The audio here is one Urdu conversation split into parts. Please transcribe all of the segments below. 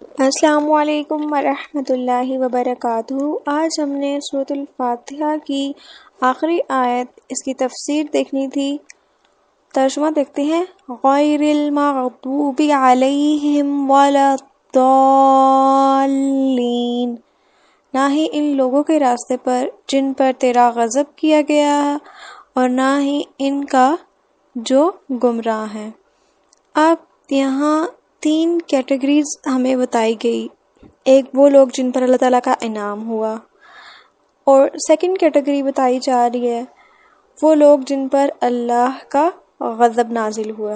السلام علیکم ورحمۃ اللہ وبرکاتہ۔ آج ہم نے سورۃ الفاتحہ کی آخری آیت، اس کی تفسیر دیکھنی تھی۔ ترجمہ دیکھتے ہیں۔ غیر المغضوب علیہم ولا الضالین، نہ ہی ان لوگوں کے راستے پر جن پر تیرا غضب کیا گیا اور نہ ہی ان کا جو گمراہ ہیں۔ اب یہاں 3 کیٹیگریز ہمیں بتائی گئی۔ ایک وہ لوگ جن پر اللہ تعالیٰ کا انعام ہوا، اور سیکنڈ کیٹیگری بتائی جا رہی ہے وہ لوگ جن پر اللہ کا غضب نازل ہوا۔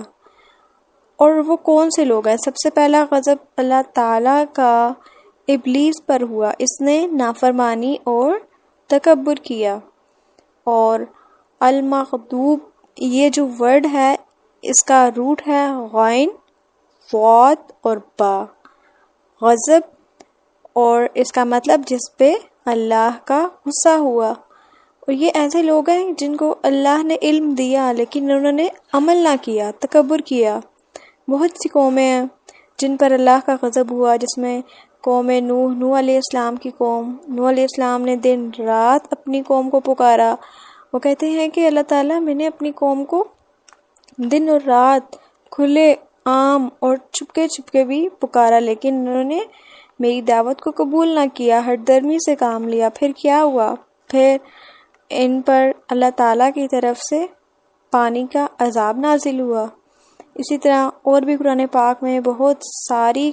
اور وہ کون سے لوگ ہیں؟ سب سے پہلا غضب اللہ تعالیٰ کا ابلیس پر ہوا، اس نے نافرمانی اور تکبر کیا۔ اور المغضوب یہ جو ورڈ ہے اس کا روٹ ہے غین، ضاد اور با، غضب، اور اس کا مطلب جس پہ اللہ کا غصہ ہوا۔ اور یہ ایسے لوگ ہیں جن کو اللہ نے علم دیا لیکن انہوں نے عمل نہ کیا، تکبر کیا۔ بہت سی قومیں ہیں جن پر اللہ کا غضب ہوا، جس میں قوم نوح علیہ السلام کی قوم۔ نوح علیہ السلام نے دن رات اپنی قوم کو پکارا۔ وہ کہتے ہیں کہ اللہ تعالیٰ، میں نے اپنی قوم کو دن اور رات کھلے عام اور چھپکے بھی پکارا، لیکن انہوں نے میری دعوت کو قبول نہ کیا، ہٹ درمی سے کام لیا۔ پھر کیا ہوا؟ پھر ان پر اللہ تعالیٰ کی طرف سے پانی کا عذاب نازل ہوا۔ اسی طرح اور بھی قرآن پاک میں بہت ساری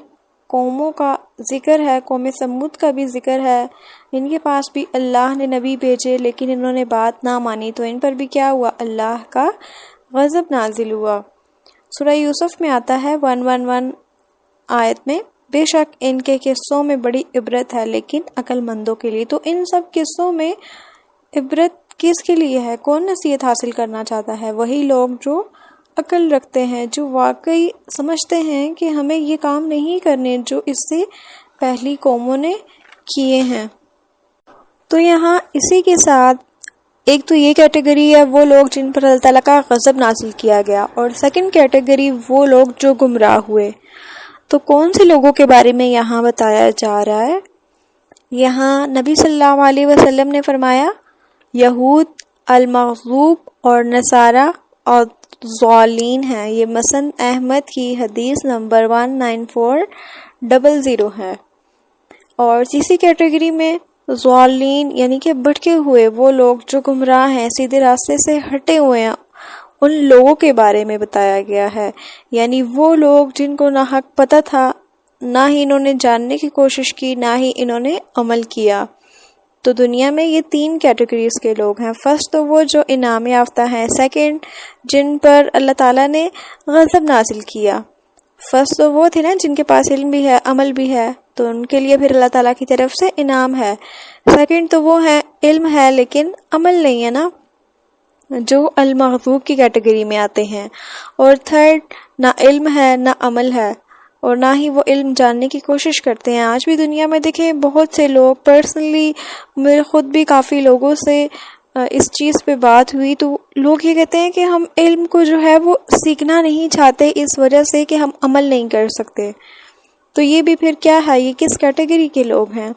قوموں کا ذکر ہے، قوم سمود کا بھی ذکر ہے۔ ان کے پاس بھی اللہ نے نبی بھیجے لیکن انہوں نے بات نہ مانی، تو ان پر بھی کیا ہوا؟ اللہ کا غضب نازل ہوا۔ سورہ یوسف میں آتا ہے 111 آیت میں، بے شک ان کے قصوں میں بڑی عبرت ہے لیکن عقل مندوں کے لیے۔ تو ان سب قصوں میں عبرت کس کے لیے ہے؟ کون نصیحت حاصل کرنا چاہتا ہے؟ وہی لوگ جو عقل رکھتے ہیں، جو واقعی سمجھتے ہیں کہ ہمیں یہ کام نہیں کرنے جو اس سے پہلی قوموں نے کیے ہیں۔ تو یہاں اسی کے ساتھ ایک تو یہ کیٹیگری ہے وہ لوگ جن پر اللہ تعالیٰ کا غضب نازل کیا گیا، اور سیکنڈ کیٹیگری وہ لوگ جو گمراہ ہوئے۔ تو کون سے لوگوں کے بارے میں یہاں بتایا جا رہا ہے؟ یہاں نبی صلی اللہ علیہ وسلم نے فرمایا یہود المغضوب اور نصارہ اور ضالین ہیں۔ یہ مسند احمد کی حدیث نمبر 19400 ہے۔ اور تیسری کیٹیگری میں ضالین یعنی کہ بھٹکے ہوئے، وہ لوگ جو گمراہ ہیں، سیدھے راستے سے ہٹے ہوئے ہیں، ان لوگوں کے بارے میں بتایا گیا ہے۔ یعنی وہ لوگ جن کو نہ حق پتہ تھا، نہ ہی انہوں نے جاننے کی کوشش کی، نہ ہی انہوں نے عمل کیا۔ تو دنیا میں یہ 3 کیٹیگریز کے لوگ ہیں۔ فرسٹ تو وہ جو انعام یافتہ ہیں، سیکنڈ جن پر اللہ تعالیٰ نے غضب نازل کیا۔ فرسٹ تو وہ تھے نا جن کے پاس علم بھی ہے، عمل بھی ہے، تو ان کے لیے پھر اللہ تعالیٰ کی طرف سے انعام ہے۔ سیکنڈ تو وہ ہیں علم ہے لیکن عمل نہیں ہے نا، جو المغضوب کی کیٹیگری میں آتے ہیں۔ اور تھرڈ، نہ علم ہے نہ عمل ہے، اور نہ ہی وہ علم جاننے کی کوشش کرتے ہیں۔ آج بھی دنیا میں دیکھیں بہت سے لوگ، پرسنلی میرے خود بھی کافی لوگوں سے اس چیز پہ بات ہوئی، تو لوگ یہ کہتے ہیں کہ ہم علم کو جو ہے وہ سیکھنا نہیں چاہتے اس وجہ سے کہ ہم عمل نہیں کر سکتے۔ تو یہ بھی پھر کیا ہے؟ یہ کس کیٹیگری کے لوگ ہیں؟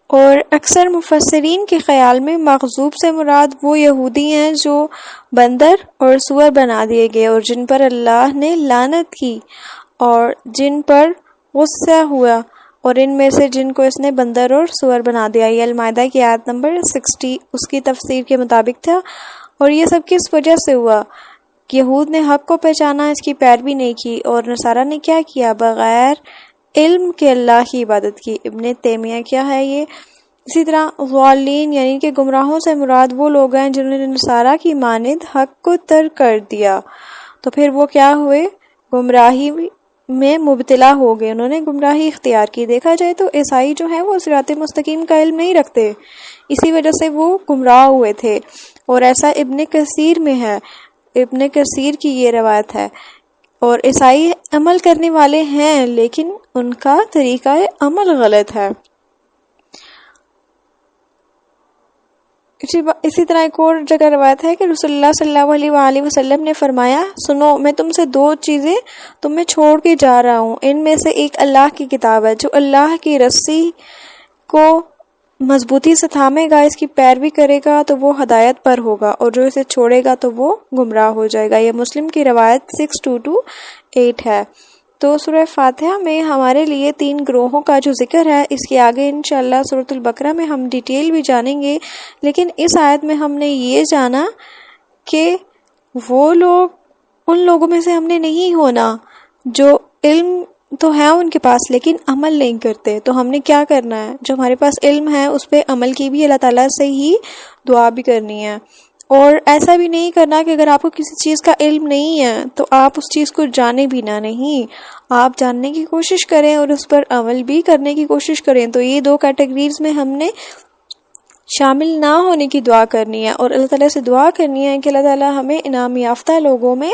اور اکثر مفسرین کے خیال میں مغضوب سے مراد وہ یہودی ہیں جو بندر اور سور بنا دیے گئے، اور جن پر اللہ نے لعنت کی اور جن پر غصہ ہوا، اور ان میں سے جن کو اس نے بندر اور سور بنا دیا۔ یہ المائدہ کی آیت نمبر 60 اس کی تفسیر کے مطابق تھا۔ اور یہ سب کس وجہ سے ہوا؟ یہود نے حق کو پہچانا، اس کی پیروی نہیں کی، اور نصارہ نے کیا کیا؟ بغیر علم کے اللہ کی عبادت کی۔ ابن تیمیہ کیا ہے یہ؟ اسی طرح ضالین یعنی کہ گمراہوں سے مراد وہ لوگ ہیں جنہوں نے نصارہ کی مانند حق کو ترک کر دیا، تو پھر وہ کیا ہوئے؟ گمراہی میں مبتلا ہو گئے، انہوں نے گمراہی اختیار کی۔ دیکھا جائے تو عیسائی جو ہیں وہ صراط مستقیم کا علم نہیں رکھتے، اسی وجہ سے وہ گمراہ ہوئے تھے، اور ایسا ابن کثیر میں ہے، ابن کثیر کی یہ روایت ہے۔ اور عیسائی عمل کرنے والے ہیں لیکن ان کا طریقہ عمل غلط ہے۔ اسی طرح ایک اور جگہ روایت ہے کہ رسول اللہ صلی اللہ علیہ وآلہ وسلم نے فرمایا، سنو میں تم سے 2 چیزیں تمہیں چھوڑ کے جا رہا ہوں، ان میں سے ایک اللہ کی کتاب ہے، جو اللہ کی رسی کو مضبوطی سے تھامے گا، اس کی پیروی کرے گا تو وہ ہدایت پر ہوگا، اور جو اسے چھوڑے گا تو وہ گمراہ ہو جائے گا۔ یہ مسلم کی روایت 6228 ہے۔ تو سورہ فاتحہ میں ہمارے لیے 3 گروہوں کا جو ذکر ہے، اس کے آگے انشاءاللہ سورۃ البقرہ میں ہم ڈیٹیل بھی جانیں گے، لیکن اس آیت میں ہم نے یہ جانا کہ وہ لوگ، ان لوگوں میں سے ہم نے نہیں ہونا جو علم تو ہے ان کے پاس لیکن عمل نہیں کرتے۔ تو ہم نے کیا کرنا ہے؟ جو ہمارے پاس علم ہے اس پہ عمل کی بھی اللہ تعالیٰ سے ہی دعا بھی کرنی ہے، اور ایسا بھی نہیں کرنا کہ اگر آپ کو کسی چیز کا علم نہیں ہے تو آپ اس چیز کو جانے بھی نہ، نہیں، آپ جاننے کی کوشش کریں اور اس پر عمل بھی کرنے کی کوشش کریں۔ تو یہ 2 کیٹیگریز میں ہم نے شامل نہ ہونے کی دعا کرنی ہے، اور اللہ تعالیٰ سے دعا کرنی ہے کہ اللہ تعالیٰ ہمیں انعام یافتہ لوگوں میں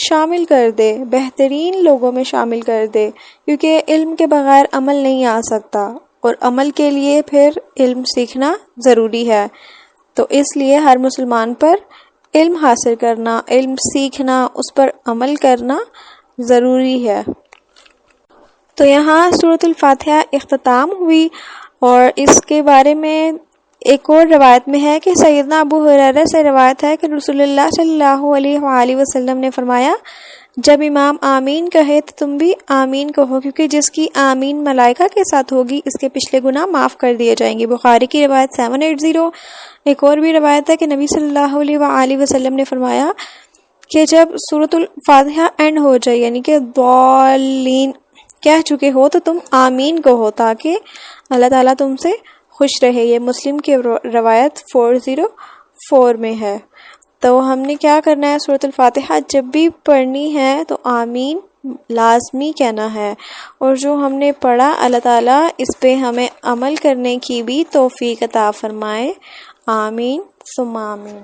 شامل کر دے، بہترین لوگوں میں شامل کر دے، کیونکہ علم کے بغیر عمل نہیں آ سکتا، اور عمل کے لیے پھر علم سیکھنا ضروری ہے۔ تو اس لیے ہر مسلمان پر علم حاصل کرنا، علم سیکھنا، اس پر عمل کرنا ضروری ہے۔ تو یہاں سورۃ الفاتحہ اختتام ہوئی، اور اس کے بارے میں ایک اور روایت میں ہے کہ سیدنا ابو ہریرہ سے روایت ہے کہ رسول اللہ صلی اللہ علیہ وآلہ وسلم نے فرمایا، جب امام آمین کہے تو تم بھی آمین کہو، کیونکہ جس کی آمین ملائکہ کے ساتھ ہوگی اس کے پچھلے گناہ معاف کر دیے جائیں گے۔ بخاری کی روایت 780۔ ایک اور بھی روایت ہے کہ نبی صلی اللہ علیہ وآلہ وسلم نے فرمایا کہ جب سورۃ الفاتحہ اینڈ ہو جائے، یعنی کہ ضالین کہہ چکے ہو، تو تم آمین کہو تاکہ اللہ تعالیٰ تم سے خوش رہے۔ یہ مسلم کی روایت 404 میں ہے۔ تو ہم نے کیا کرنا ہے؟ سورۃ الفاتحہ جب بھی پڑھنی ہے تو آمین لازمی کہنا ہے، اور جو ہم نے پڑھا اللہ تعالیٰ اس پہ ہمیں عمل کرنے کی بھی توفیق عطا فرمائے۔ آمین ثم آمین۔